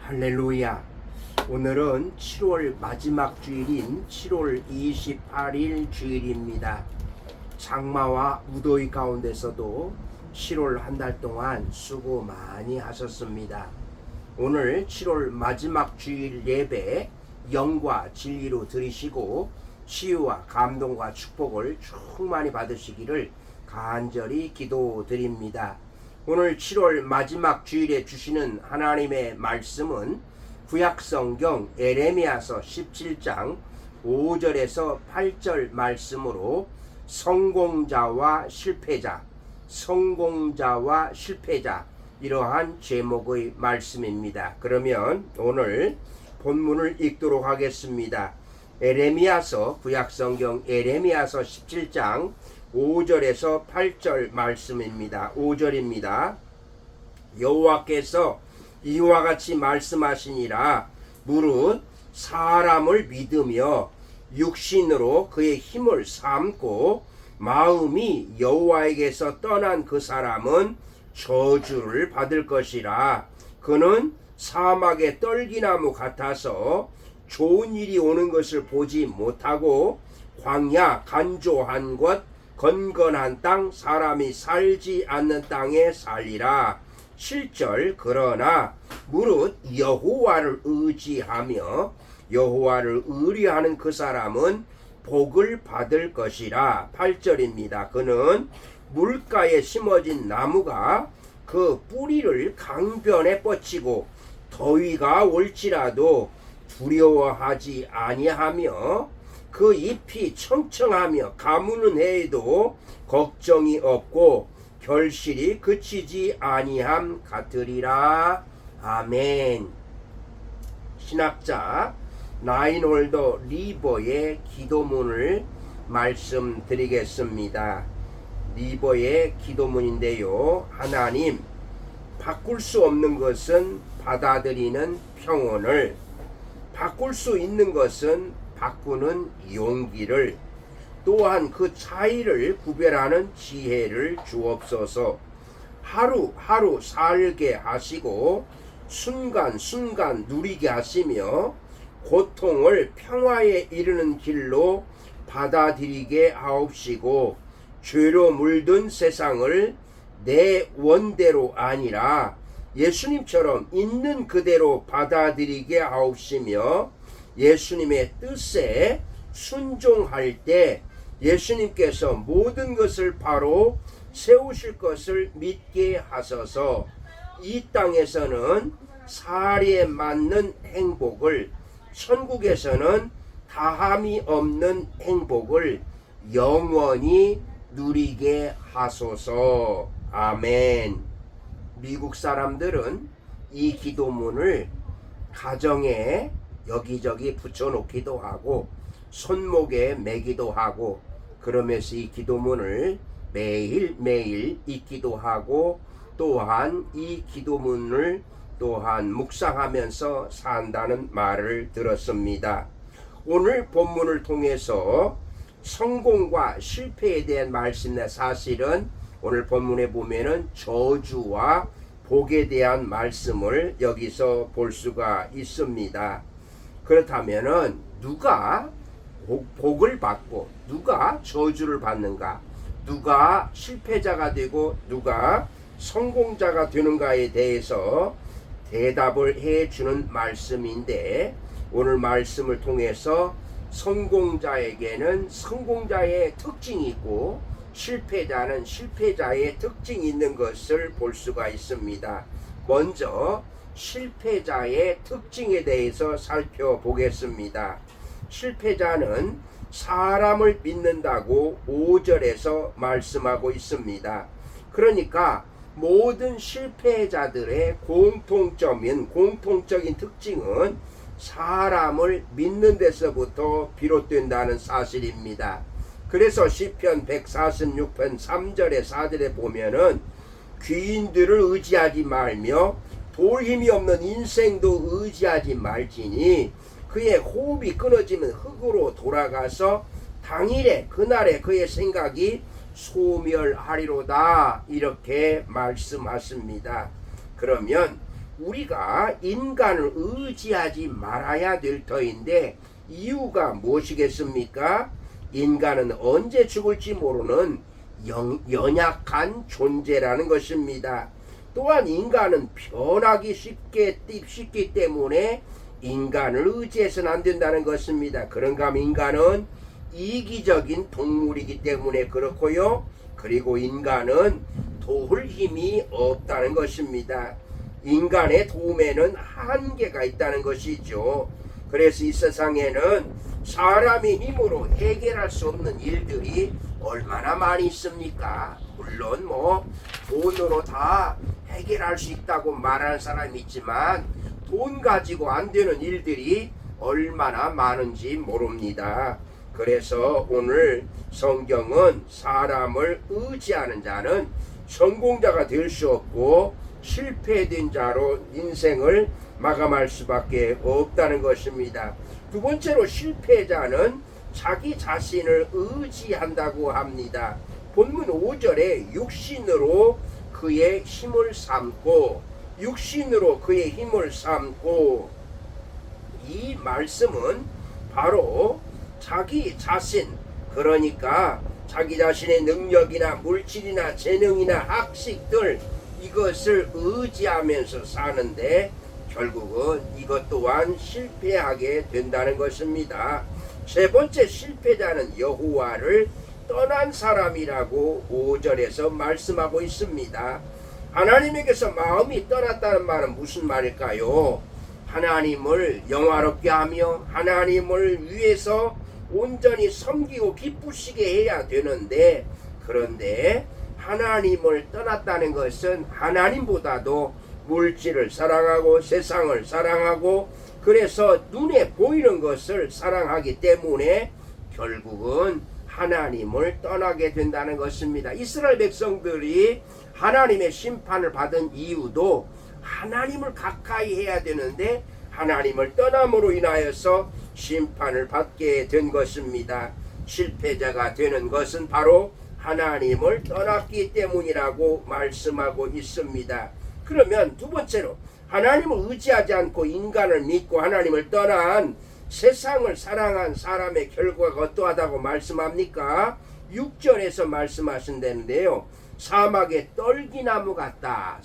할렐루야. 오늘은 7월 마지막 주일인 7월 28일 주일입니다. 장마와 무더위 가운데서도 7월 한 달 동안 수고 많이 하셨습니다. 오늘 7월 마지막 주일 예배 영과 진리로 들으시고 치유와 감동과 축복을 충만히 받으시기를 간절히 기도드립니다. 오늘 7월 마지막 주일에 주시는 하나님의 말씀은 구약성경 에레미야서 17장 5절에서 8절 말씀으로 성공자와 실패자, 성공자와 실패자, 이러한 제목의 말씀입니다. 그러면 오늘 본문을 읽도록 하겠습니다. 에레미야서, 구약성경 에레미야서 17장 5절에서 8절 말씀입니다. 5절입니다. 여호와께서 이와 같이 말씀하시니라. 무릇 사람을 믿으며 육신으로 그의 힘을 삼고 마음이 여호와에게서 떠난 그 사람은 저주를 받을 것이라. 그는 사막의 떨기나무 같아서 좋은 일이 오는 것을 보지 못하고 광야 간조한 곳 건건한 땅 사람이 살지 않는 땅에 살리라. 7절 그러나 무릇 여호와를 의지하며 여호와를 의뢰하는 그 사람은 복을 받을 것이라. 8절입니다. 그는 물가에 심어진 나무가 그 뿌리를 강변에 뻗치고 더위가 올지라도 두려워하지 아니하며 그 잎이 청청하며 가무는 해에도 걱정이 없고 결실이 그치지 아니함 같으리라. 아멘. 신학자 라인홀더 리버의 기도문을 말씀드리겠습니다. 리버의 기도문인데요. 하나님, 바꿀 수 없는 것은 받아들이는 평온을, 바꿀 수 있는 것은 바꾸는 용기를, 또한 그 차이를 구별하는 지혜를 주옵소서. 하루하루 살게 하시고 순간순간 누리게 하시며 고통을 평화에 이르는 길로 받아들이게 하옵시고 죄로 물든 세상을 내 원대로 아니라 예수님처럼 있는 그대로 받아들이게 하옵시며 예수님의 뜻에 순종할 때 예수님께서 모든 것을 바로 세우실 것을 믿게 하소서. 이 땅에서는 살에 맞는 행복을, 천국에서는 다함이 없는 행복을 영원히 누리게 하소서. 아멘. 미국 사람들은 이 기도문을 가정에 여기저기 붙여놓기도 하고 손목에 매기도 하고 그러면서 이 기도문을 매일매일 읽기도 하고 또한 이 기도문을 또한 묵상하면서 산다는 말을 들었습니다. 오늘 본문을 통해서 성공과 실패에 대한 말씀인데 사실은 오늘 본문에 보면은 저주와 복에 대한 말씀을 여기서 볼 수가 있습니다. 그렇다면은 누가 복을 받고 누가 저주를 받는가, 누가 실패자가 되고 누가 성공자가 되는가에 대해서 대답을 해주는 말씀인데, 오늘 말씀을 통해서 성공자에게는 성공자의 특징이 있고 실패자는 실패자의 특징이 있는 것을 볼 수가 있습니다. 먼저 실패자의 특징에 대해서 살펴보겠습니다. 실패자는 사람을 믿는다고 5절에서 말씀하고 있습니다. 그러니까 모든 실패자들의 공통적인 특징은 사람을 믿는 데서부터 비롯된다는 사실입니다. 그래서 시편 146편 3절에 4절에 보면은 귀인들을 의지하지 말며 돌 힘이 없는 인생도 의지하지 말지니 그의 호흡이 끊어지면 흙으로 돌아가서 당일에 그날에 그의 생각이 소멸하리로다, 이렇게 말씀하십니다. 그러면 우리가 인간을 의지하지 말아야 될 터인데 이유가 무엇이겠습니까? 인간은 언제 죽을지 모르는 연약한 존재라는 것입니다. 또한 인간은 변하기 쉽기 때문에 인간을 의지해서는 안 된다는 것입니다. 그런가 하면 인간은 이기적인 동물이기 때문에 그렇고요. 그리고 인간은 도울 힘이 없다는 것입니다. 인간의 도움에는 한계가 있다는 것이죠. 그래서 이 세상에는 사람의 힘으로 해결할 수 없는 일들이 얼마나 많이 있습니까? 물론 돈으로 다 해결할 수 있다고 말하는 사람이 있지만 돈 가지고 안 되는 일들이 얼마나 많은지 모릅니다. 그래서 오늘 성경은 사람을 의지하는 자는 성공자가 될 수 없고 실패된 자로 인생을 마감할 수밖에 없다는 것입니다. 두 번째로 실패자는 자기 자신을 의지한다고 합니다. 본문 5절에 육신으로 그의 힘을 삼고 이 말씀은 바로 자기 자신, 그러니까 자기 자신의 능력이나 물질이나 재능이나 학식들 이것을 의지하면서 사는데 결국은 이것 또한 실패하게 된다는 것입니다. 세 번째 실패자는 여호와를 떠난 사람이라고 5절에서 말씀하고 있습니다. 하나님에게서 마음이 떠났다는 말은 무슨 말일까요? 하나님을 영화롭게 하며 하나님을 위해서 온전히 섬기고 기쁘시게 해야 되는데, 그런데 하나님을 떠났다는 것은 하나님보다도 물질을 사랑하고 세상을 사랑하고 그래서 눈에 보이는 것을 사랑하기 때문에 결국은 하나님을 떠나게 된다는 것입니다. 이스라엘 백성들이 하나님의 심판을 받은 이유도 하나님을 가까이 해야 되는데 하나님을 떠남으로 인하여서 심판을 받게 된 것입니다. 실패자가 되는 것은 바로 하나님을 떠났기 때문이라고 말씀하고 있습니다. 그러면 두 번째로 하나님을 의지하지 않고 인간을 믿고 하나님을 떠난 세상을 사랑한 사람의 결과가 어떠하다고 말씀합니까? 6절에서 말씀하신다는데요. 사막의 떨기나무 같다.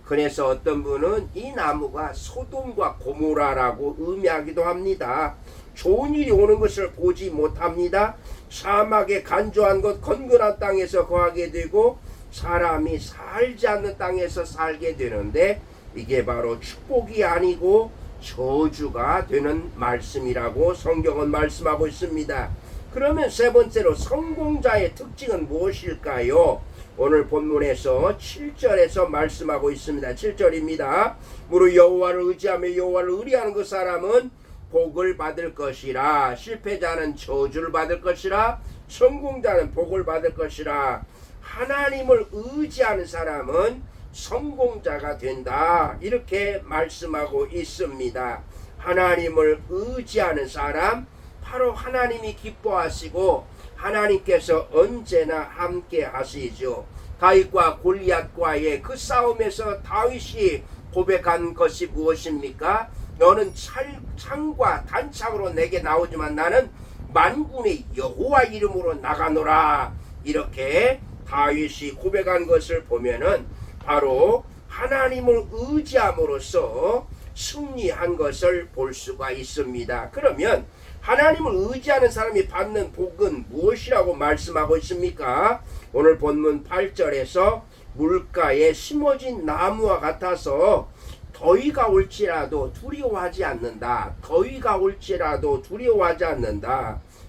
그래서 어떤 분은 이 나무가 소돔과 고모라라고 의미하기도 합니다. 좋은 일이 오는 것을 보지 못합니다. 사막의 간조한 곳 건건한 땅에서 거하게 되고 사람이 살지 않는 땅에서 살게 되는데 이게 바로 축복이 아니고 저주가 되는 말씀이라고 성경은 말씀하고 있습니다. 그러면 세 번째로 성공자의 특징은 무엇일까요? 오늘 본문에서 7절에서 말씀하고 있습니다. 7절입니다. 무릇 여호와를 의지하며 여호와를 의리하는 그 사람은 복을 받을 것이라. 실패자는 저주를 받을 것이라. 성공자는 복을 받을 것이라. 하나님을 의지하는 사람은 성공자가 된다. 이렇게 말씀하고 있습니다. 하나님을 의지하는 사람, 바로 하나님이 기뻐하시고 하나님께서 언제나 함께 하시죠. 다윗과 골리앗과의 그 싸움에서 다윗이 고백한 것이 무엇입니까? 너는 창과 단창으로 내게 나오지만 나는 만군의 여호와 이름으로 나가노라. 이렇게 다윗이 고백한 것을 보면은 바로 하나님을 의지함으로써 승리한 것을 볼 수가 있습니다. 그러면 하나님을 의지하는 사람이 받는 복은 무엇이라고 말씀하고 있습니까? 오늘 본문 8절에서 물가에 심어진 나무와 같아서 더위가 올지라도 두려워하지 않는다.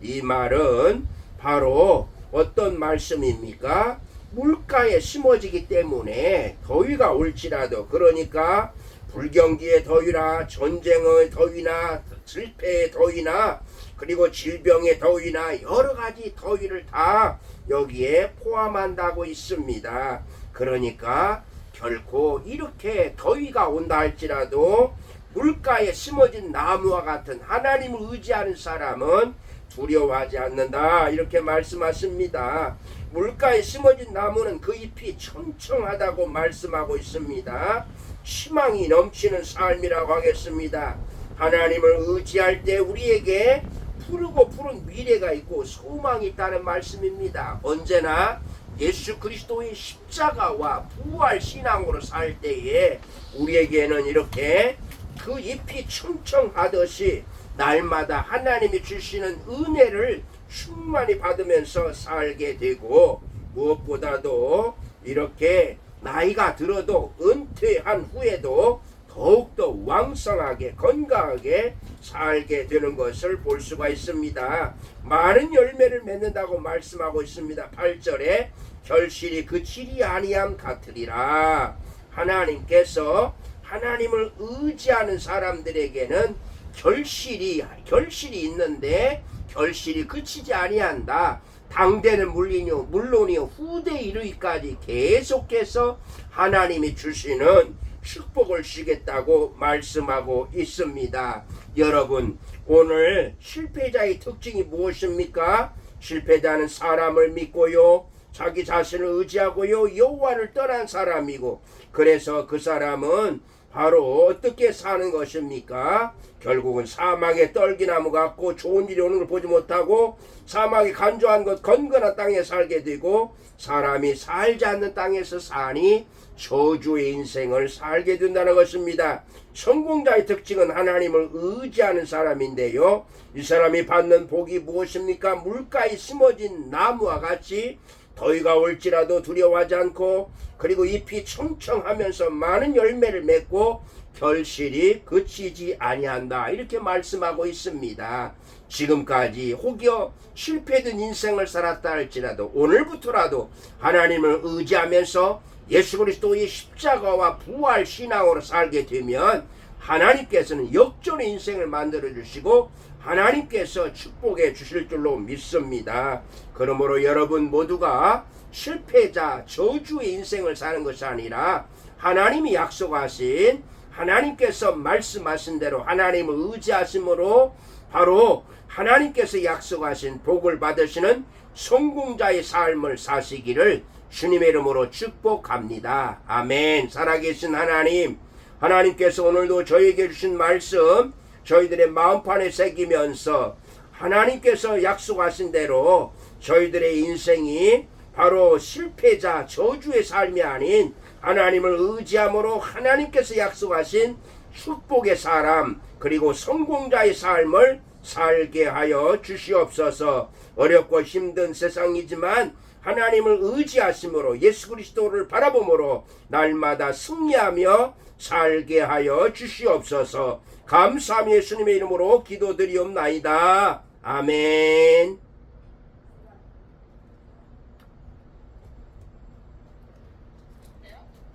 이 말은 바로 어떤 말씀입니까? 물가에 심어지기 때문에 더위가 올지라도, 그러니까 불경기의 더위나 전쟁의 더위나 실패의 더위나 그리고 질병의 더위나 여러 가지 더위를 다 여기에 포함한다고 있습니다. 그러니까 결코 이렇게 더위가 온다 할지라도 물가에 심어진 나무와 같은 하나님을 의지하는 사람은 두려워하지 않는다 이렇게 말씀하십니다. 물가에 심어진 나무는 그 잎이 청청하다고 말씀하고 있습니다. 희망이 넘치는 삶이라고 하겠습니다. 하나님을 의지할 때 우리에게 푸르고 푸른 미래가 있고 소망이 있다는 말씀입니다. 언제나 예수 그리스도의 십자가와 부활 신앙으로 살 때에 우리에게는 이렇게 그 잎이 청청하듯이 날마다 하나님이 주시는 은혜를 충만히 받으면서 살게 되고, 무엇보다도 이렇게 나이가 들어도 은퇴한 후에도 더욱더 왕성하게 건강하게 살게 되는 것을 볼 수가 있습니다. 많은 열매를 맺는다고 말씀하고 있습니다. 8절에 결실이 그칠이 아니함 같으리라. 하나님께서 하나님을 의지하는 사람들에게는 결실이 있는데 결실이 그치지 아니한다. 당대는 물론이요 후대 이르기까지 계속해서 하나님이 주시는 축복을 주겠다고 말씀하고 있습니다. 여러분, 오늘 실패자의 특징이 무엇입니까? 실패자는 사람을 믿고요, 자기 자신을 의지하고요, 여호와를 떠난 사람이고, 그래서 그 사람은 바로 어떻게 사는 것입니까? 결국은 사막의 떨기나무 같고 좋은 일이 오는 걸 보지 못하고 사막이 간조한 것 건건한 땅에 살게 되고, 사람이 살지 않는 땅에서 사니 저주의 인생을 살게 된다는 것입니다. 성공자의 특징은 하나님을 의지하는 사람인데요, 이 사람이 받는 복이 무엇입니까? 물가에 심어진 나무와 같이 더위가 올지라도 두려워하지 않고, 그리고 잎이 청청하면서 많은 열매를 맺고 결실이 그치지 아니한다 이렇게 말씀하고 있습니다. 지금까지 혹여 실패된 인생을 살았다 할지라도 오늘부터라도 하나님을 의지하면서 예수 그리스도의 십자가와 부활 신앙으로 살게 되면 하나님께서는 역전의 인생을 만들어 주시고 하나님께서 축복해 주실 줄로 믿습니다. 그러므로 여러분 모두가 실패자 저주의 인생을 사는 것이 아니라 하나님이 약속하신, 하나님께서 말씀하신 대로 하나님을 의지하심으로 바로 하나님께서 약속하신 복을 받으시는 성공자의 삶을 사시기를 주님의 이름으로 축복합니다. 아멘. 살아계신 하나님, 하나님께서 오늘도 저에게 주신 말씀 저희들의 마음판에 새기면서 하나님께서 약속하신 대로 저희들의 인생이 바로 실패자 저주의 삶이 아닌 하나님을 의지함으로 하나님께서 약속하신 축복의 사람 그리고 성공자의 삶을 살게 하여 주시옵소서. 어렵고 힘든 세상이지만 하나님을 의지하심으로 예수 그리스도를 바라봄으로 날마다 승리하며 살게 하여 주시옵소서. 감사함이 예수님의 이름으로 기도드리옵나이다. 아멘.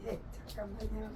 네, 잠깐만요.